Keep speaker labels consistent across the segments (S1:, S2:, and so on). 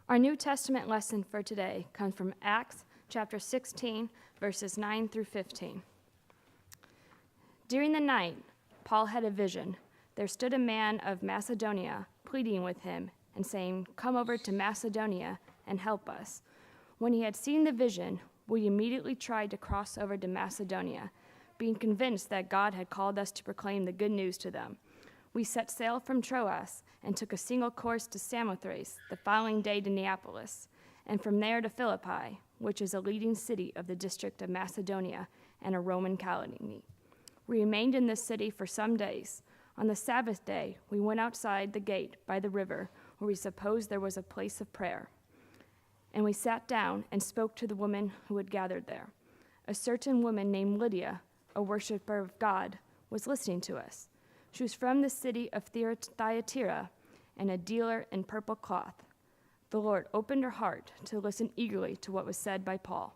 S1: Our New Testament lesson for today comes from Acts chapter 16, verses 9 through 15. During the night, Paul had a vision. There stood a man of Macedonia pleading with him and saying, "Come over to Macedonia and help us." When he had seen the vision, we immediately tried to cross over to Macedonia, being convinced that God had called us to proclaim the good news to them. We set sail from Troas and took a single course to Samothrace, the following day to Neapolis, and from there to Philippi, which is a leading city of the district of Macedonia and a Roman colony. We remained in this city for some days. On the Sabbath day, we went outside the gate by the river, where we supposed there was a place of prayer. And we sat down and spoke to the women who had gathered there. A certain woman named Lydia, a worshiper of God, was listening to us. She was from the city of Thyatira and a dealer in purple cloth. The Lord opened her heart to listen eagerly to what was said by Paul.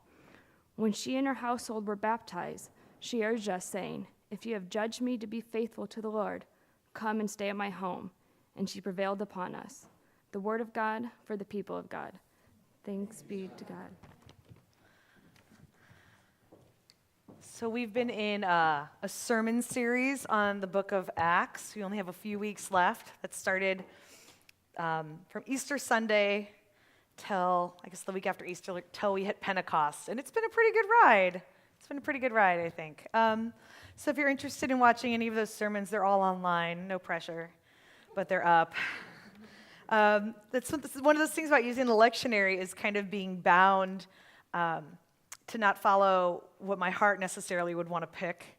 S1: When she and her household were baptized, she urged us, saying, "If you have judged me to be faithful to the Lord, come and stay at my home." And she prevailed upon us. The word of God for the people of God. Thanks be to God.
S2: So we've been in a sermon series on the book of Acts. We only have a few weeks left. That started from Easter Sunday till, I guess, the week after Easter, till we hit Pentecost. And it's been a pretty good ride. I think. So if you're interested in watching any of those sermons, they're all online, no pressure, but they're up. This is one of those things about using the lectionary is kind of being bound to not follow what my heart necessarily would want to pick,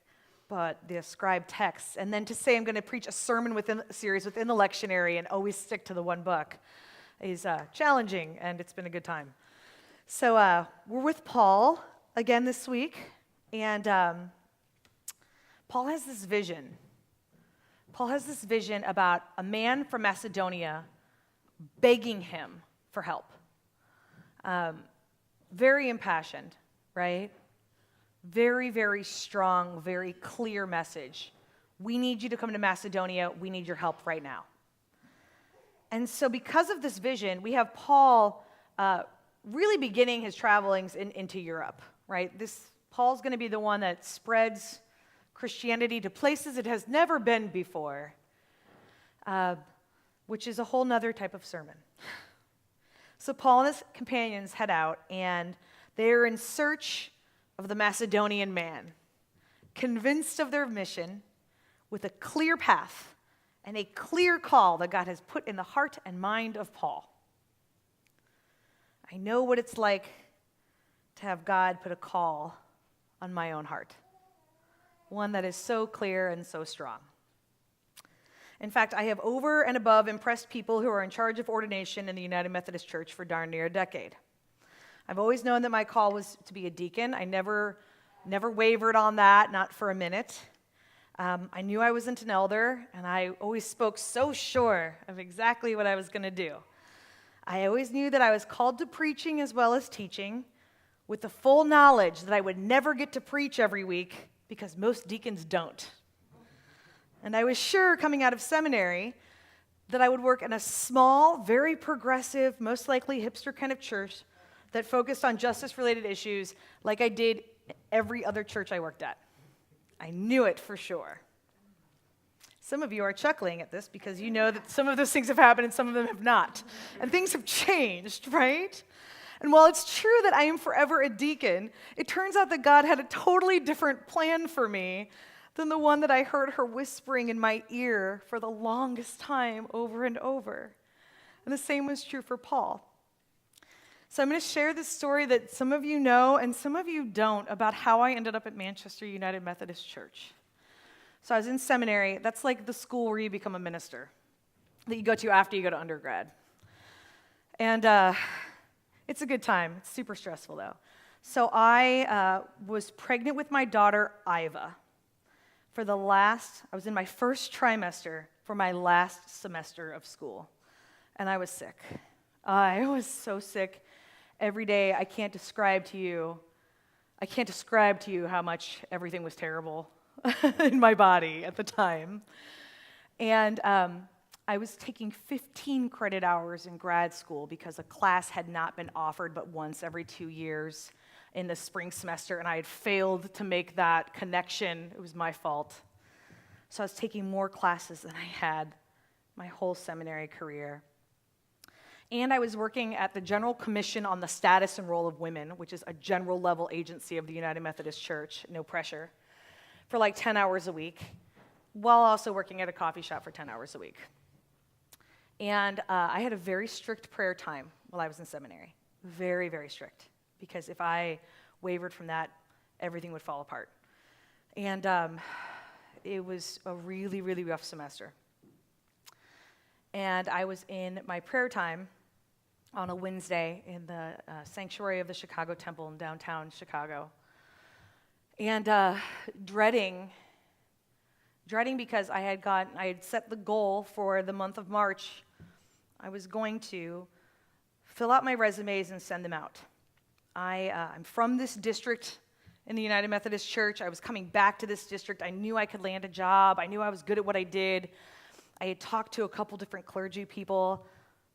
S2: but the ascribed texts. And then to say I'm going to preach a sermon within a series within the lectionary and always stick to the one book is challenging, and it's been a good time. So we're with Paul again this week, and Paul has this vision. Paul has this vision about a man from Macedonia begging him for help. Very impassioned, right? Very, very strong, very clear message. We need you to come to Macedonia. We need your help right now. And so because of this vision, we have Paul really beginning his travelings into Europe, right? Paul's going to be the one that spreads Christianity to places it has never been before, which is a whole nother type of sermon. So Paul and his companions head out, and they're in search of the Macedonian man, convinced of their mission, with a clear path and a clear call that God has put in the heart and mind of Paul. I know what it's like to have God put a call on my own heart, one that is so clear and so strong. In fact, I have over and above impressed people who are in charge of ordination in the United Methodist Church for darn near a decade. I've always known that my call was to be a deacon. I never wavered on that, not for a minute. I knew I wasn't an elder, and I always spoke so sure of exactly what I was going to do. I always knew that I was called to preaching as well as teaching, with the full knowledge that I would never get to preach every week because most deacons don't. And I was sure coming out of seminary that I would work in a small, very progressive, most likely hipster kind of church that focused on justice-related issues like I did every other church I worked at. I knew it for sure. Some of you are chuckling at this because you know that some of those things have happened and some of them have not. And things have changed, right? And while it's true that I am forever a deacon, it turns out that God had a totally different plan for me than the one that I heard her whispering in my ear for the longest time over and over. And the same was true for Paul. So I'm going to share this story that some of you know and some of you don't about how I ended up at Manchester United Methodist Church. So I was in seminary. That's like the school where you become a minister that you go to after you go to undergrad. And it's a good time. It's super stressful, though. So I was pregnant with my daughter, Iva. I was in my first trimester for my last semester of school, and I was sick. I was so sick every day. I can't describe to you how much everything was terrible in my body at the time. And I was taking 15 credit hours in grad school because a class had not been offered but once every 2 years in the spring semester, and I had failed to make that connection. It was my fault. So I was taking more classes than I had my whole seminary career. And I was working at the General Commission on the Status and Role of Women, which is a general level agency of the United Methodist Church, no pressure, for like 10 hours a week, while also working at a coffee shop for 10 hours a week. And I had a very strict prayer time while I was in seminary. Very, very strict. Because if I wavered from that, everything would fall apart. And it was a really, really rough semester. And I was in my prayer time on a Wednesday in the sanctuary of the Chicago Temple in downtown Chicago. And dreading because I had set the goal for the month of March. I was going to fill out my resumes and send them out. I'm from this district in the United Methodist Church. I was coming back to this district. I knew I could land a job. I knew I was good at what I did. I had talked to a couple different clergy people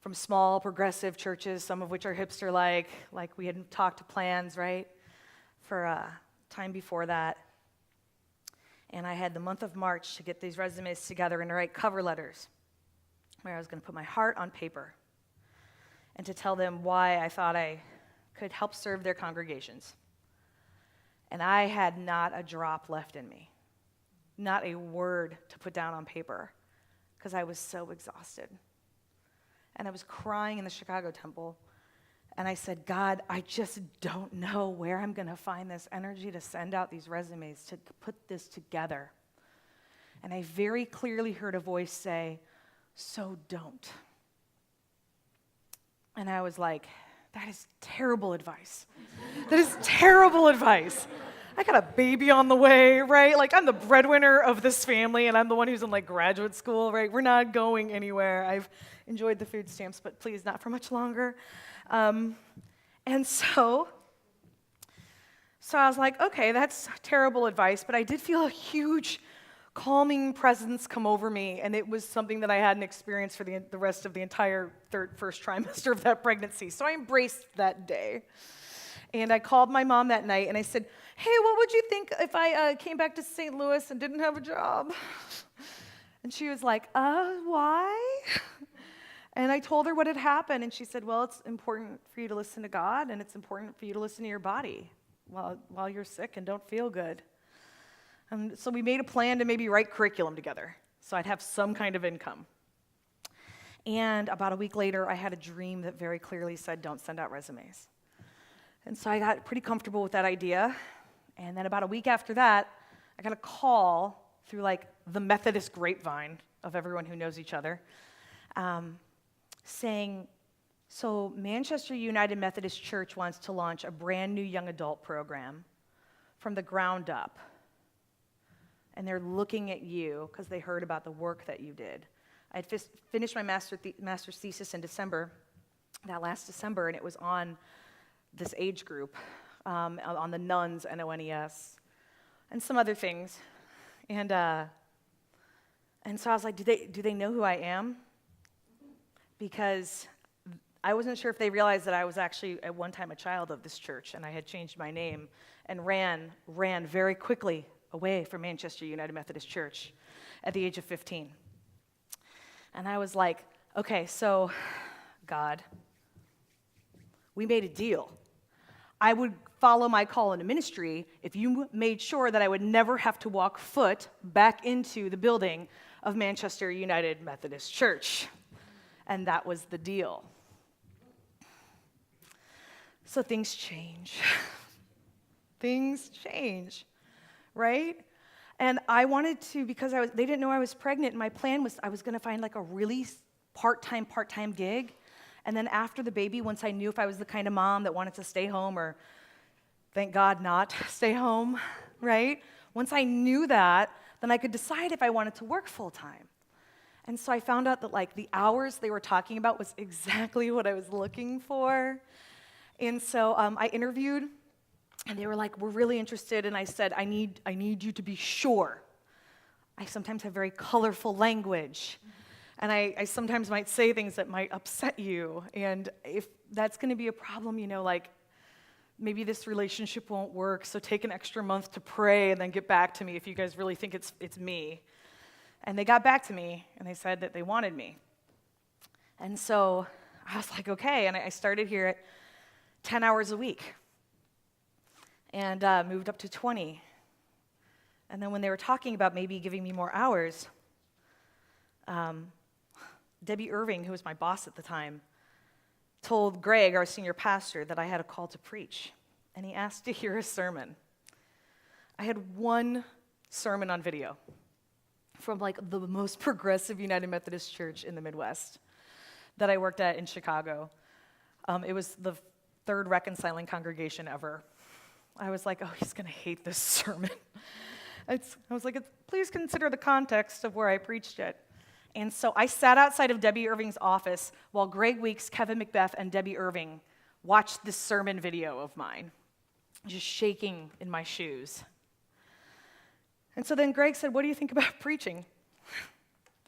S2: from small progressive churches, some of which are hipster-like we had talked to plans, right, for time before that. And I had the month of March to get these resumes together and to write cover letters where I was going to put my heart on paper and to tell them why I thought I could help serve their congregations. And I had not a drop left in me, not a word to put down on paper, because I was so exhausted. And I was crying in the Chicago Temple, and I said, God, I just don't know where I'm going to find this energy to send out these resumes, to put this together. And I very clearly heard a voice say, so don't. And I was like, that is terrible advice. That is terrible advice. I got a baby on the way, right? Like, I'm the breadwinner of this family, and I'm the one who's in, like, graduate school, right? We're not going anywhere. I've enjoyed the food stamps, but please, not for much longer. And so I was like, okay, that's terrible advice, but I did feel a huge calming presence come over me, and it was something that I hadn't experienced for the rest of the entire first trimester of that pregnancy. So I embraced that day. And I called my mom that night, and I said, hey, what would you think if I came back to St. Louis and didn't have a job? And she was like, why? And I told her what had happened, and she said, well, it's important for you to listen to God, and it's important for you to listen to your body while you're sick and don't feel good. And so we made a plan to maybe write curriculum together, so I'd have some kind of income. And about a week later, I had a dream that very clearly said, don't send out resumes. And so I got pretty comfortable with that idea. And then about a week after that, I got a call through like the Methodist grapevine of everyone who knows each other, saying, so Manchester United Methodist Church wants to launch a brand new young adult program from the ground up. And they're looking at you because they heard about the work that you did. I had finished my master's thesis in December, that last December, and it was on this age group, on the nuns, N-O-N-E-S, and some other things. And so I was like, do they know who I am? Because I wasn't sure if they realized that I was actually at one time a child of this church, and I had changed my name and ran very quickly away from Manchester United Methodist Church at the age of 15. And I was like, okay, so God, we made a deal. I would follow my call into ministry if you made sure that I would never have to walk foot back into the building of Manchester United Methodist Church. And that was the deal. So things change. Things change, right? And I wanted to, because they didn't know I was pregnant, and my plan was I was going to find like a really part-time gig. And then after the baby, once I knew if I was the kind of mom that wanted to stay home or, thank God, not stay home, right? Once I knew that, then I could decide if I wanted to work full-time. And so I found out that like the hours they were talking about was exactly what I was looking for. And so I interviewed, and they were like, we're really interested. And I said, I need you to be sure. I sometimes have very colorful language. And I sometimes might say things that might upset you. And if that's going to be a problem, like maybe this relationship won't work, so take an extra month to pray and then get back to me if you guys really think it's me. And they got back to me, and they said that they wanted me. And so I was like, okay, and I started here at 10 hours a week and moved up to 20. And then when they were talking about maybe giving me more hours, Debbie Irving, who was my boss at the time, told Greg, our senior pastor, that I had a call to preach, and he asked to hear a sermon. I had one sermon on video from the most progressive United Methodist church in the Midwest that I worked at in Chicago. It was the third reconciling congregation ever. I was like, oh, he's going to hate this sermon. I was like, please consider the context of where I preached it. And so I sat outside of Debbie Irving's office while Greg Weeks, Kevin McBeth, and Debbie Irving watched this sermon video of mine, just shaking in my shoes. And so then Greg said, what do you think about preaching?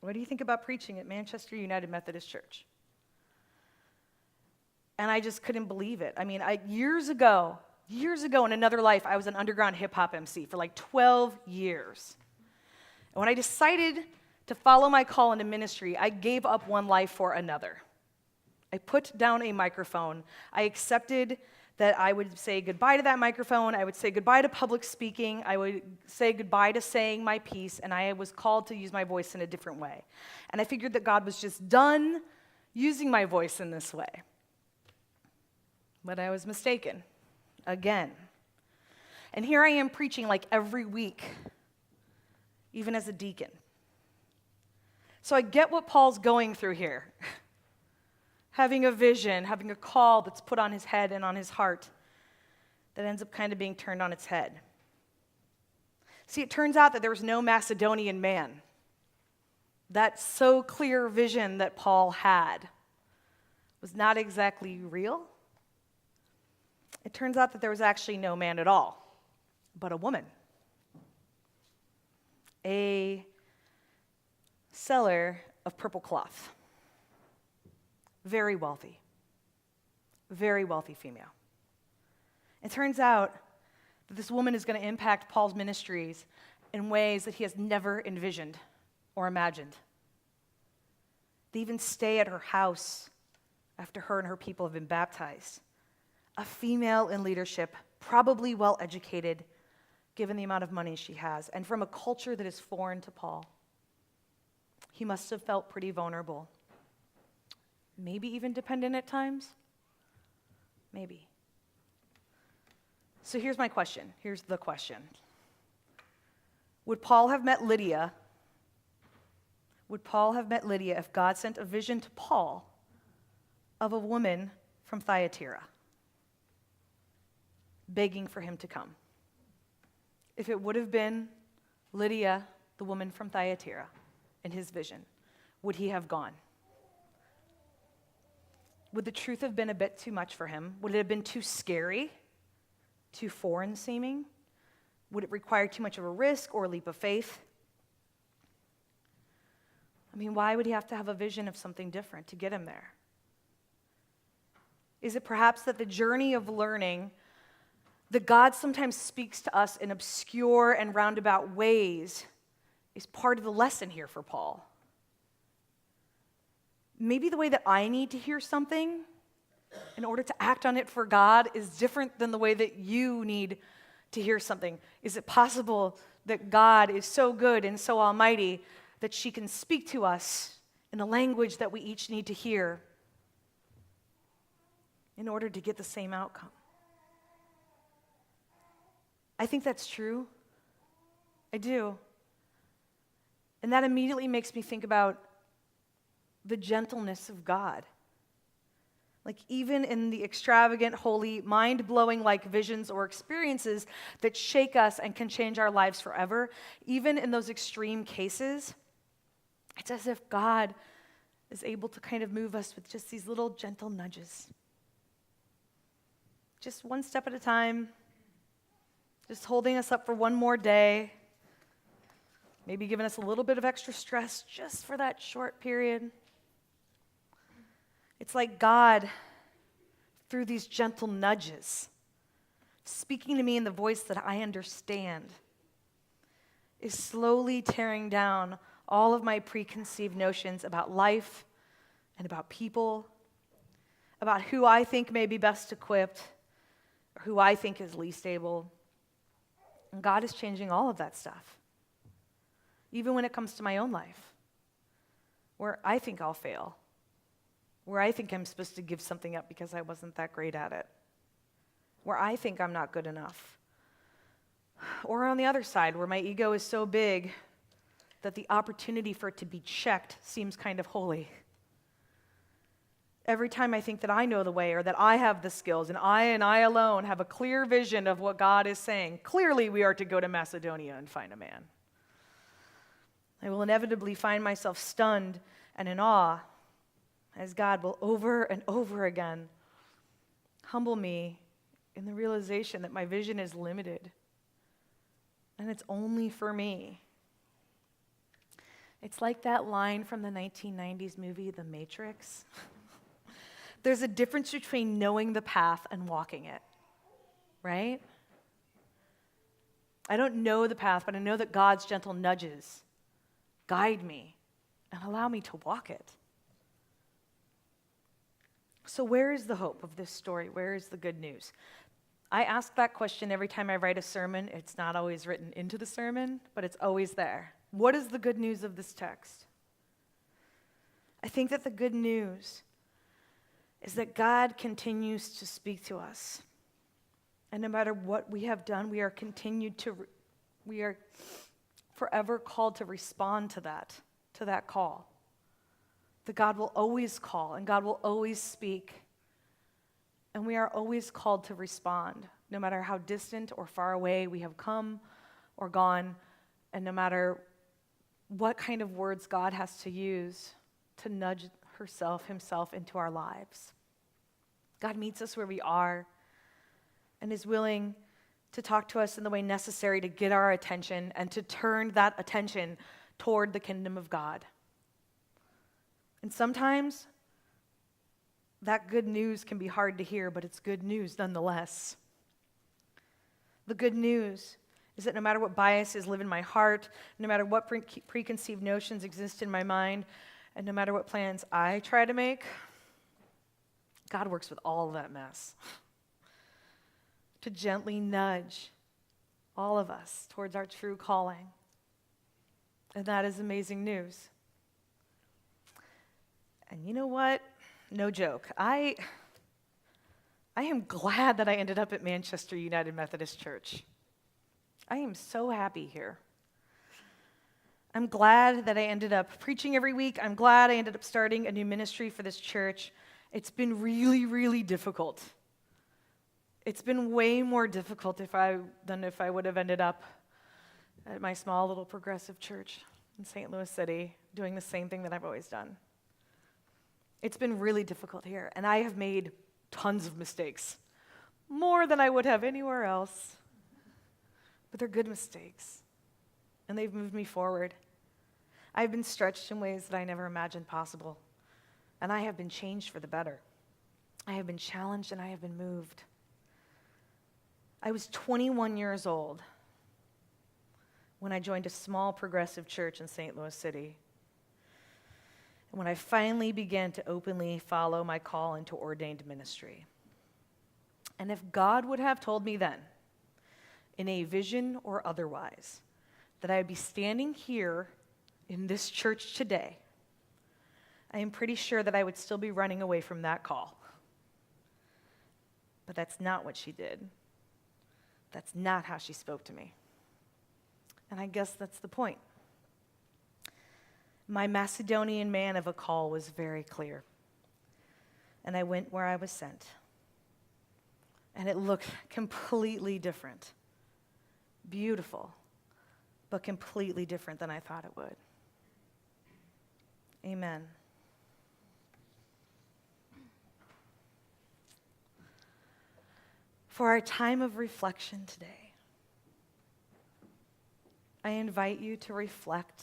S2: What do you think about preaching at Manchester United Methodist Church? And I just couldn't believe it. I mean, years ago in another life, I was an underground hip-hop MC for 12 years. And when I decided to follow my call into ministry, I gave up one life for another. I put down a microphone. I accepted that I would say goodbye to that microphone. I would say goodbye to public speaking. I would say goodbye to saying my piece, and I was called to use my voice in a different way. And I figured that God was just done using my voice in this way. But I was mistaken, again. And here I am preaching every week, even as a deacon. So I get what Paul's going through here. Having a vision, having a call that's put on his head and on his heart that ends up kind of being turned on its head. See, it turns out that there was no Macedonian man. That so clear vision that Paul had was not exactly real. It turns out that there was actually no man at all, but a woman. A seller of purple cloth. Very wealthy female. It turns out that this woman is going to impact Paul's ministries in ways that he has never envisioned or imagined. They even stay at her house after her and her people have been baptized. A female in leadership, probably well-educated, given the amount of money she has, and from a culture that is foreign to Paul. He must have felt pretty vulnerable. Maybe even dependent at times. Maybe. So here's my question. Here's the question. Would Paul have met Lydia? Would Paul have met Lydia if God sent a vision to Paul of a woman from Thyatira, begging for him to come? If it would have been Lydia, the woman from Thyatira, in his vision, would he have gone? Would the truth have been a bit too much for him? Would it have been too scary, too foreign seeming? Would it require too much of a risk or a leap of faith? I mean, why would he have to have a vision of something different to get him there? Is it perhaps that the journey of learning that God sometimes speaks to us in obscure and roundabout ways is part of the lesson here for Paul? Maybe the way that I need to hear something in order to act on it for God is different than the way that you need to hear something. Is it possible that God is so good and so almighty that she can speak to us in the language that we each need to hear in order to get the same outcome? I think that's true. I do. And that immediately makes me think about the gentleness of God. Even in the extravagant, holy, mind-blowing visions or experiences that shake us and can change our lives forever, even in those extreme cases, it's as if God is able to kind of move us with just these little gentle nudges. Just one step at a time, just holding us up for one more day, maybe giving us a little bit of extra stress just for that short period. It's like God, through these gentle nudges, speaking to me in the voice that I understand, is slowly tearing down all of my preconceived notions about life and about people, about who I think may be best equipped, or who I think is least able. And God is changing all of that stuff, even when it comes to my own life, where I think I'll fail, where I think I'm supposed to give something up because I wasn't that great at it, where I think I'm not good enough. Or on the other side, where my ego is so big that the opportunity for it to be checked seems kind of holy. Every time I think that I know the way or that I have the skills and I alone have a clear vision of what God is saying, clearly we are to go to Macedonia and find a man, I will inevitably find myself stunned and in awe as God will over and over again humble me in the realization that my vision is limited and it's only for me. It's like that line from the 1990s movie, The Matrix. There's a difference between knowing the path and walking it, right? I don't know the path, but I know that God's gentle nudges guide me and allow me to walk it. So where is the hope of this story? Where is the good news? I ask that question every time I write a sermon. It's not always written into the sermon, but it's always there. What is the good news of this text? I think that the good news is that God continues to speak to us. And no matter what we have done, we are forever called to respond to that call. That God will always call and God will always speak. And we are always called to respond, no matter how distant or far away we have come or gone, and no matter what kind of words God has to use to nudge himself into our lives. God meets us where we are and is willing to talk to us in the way necessary to get our attention and to turn that attention toward the kingdom of God. And sometimes that good news can be hard to hear, but it's good news nonetheless. The good news is that no matter what biases live in my heart, no matter what preconceived notions exist in my mind, and no matter what plans I try to make, God works with all of that mess to gently nudge all of us towards our true calling. And that is amazing news. And you know what? No joke. I am glad that I ended up at Manchester United Methodist Church. I am so happy here. I'm glad that I ended up preaching every week. I'm glad I ended up starting a new ministry for this church. It's been really, really difficult. It's been way more difficult than if I would have ended up at my small little progressive church in St. Louis City doing the same thing that I've always done. It's been really difficult here, and I have made tons of mistakes, more than I would have anywhere else. But they're good mistakes, and they've moved me forward. I've been stretched in ways that I never imagined possible, and I have been changed for the better. I have been challenged, and I have been moved. I was 21 years old when I joined a small progressive church in St. Louis City. And when I finally began to openly follow my call into ordained ministry. And if God would have told me then, in a vision or otherwise, that I would be standing here in this church today, I am pretty sure that I would still be running away from that call. But that's not what she did. That's not how she spoke to me. And I guess that's the point. My Macedonian man of a call was very clear. And I went where I was sent. And it looked completely different. Beautiful, but completely different than I thought it would. Amen. For our time of reflection today, I invite you to reflect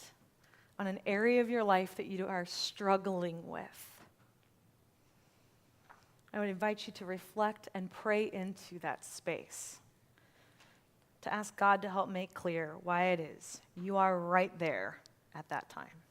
S2: on an area of your life that you are struggling with. I would invite you to reflect and pray into that space, to ask God to help make clear why it is you are right there at that time.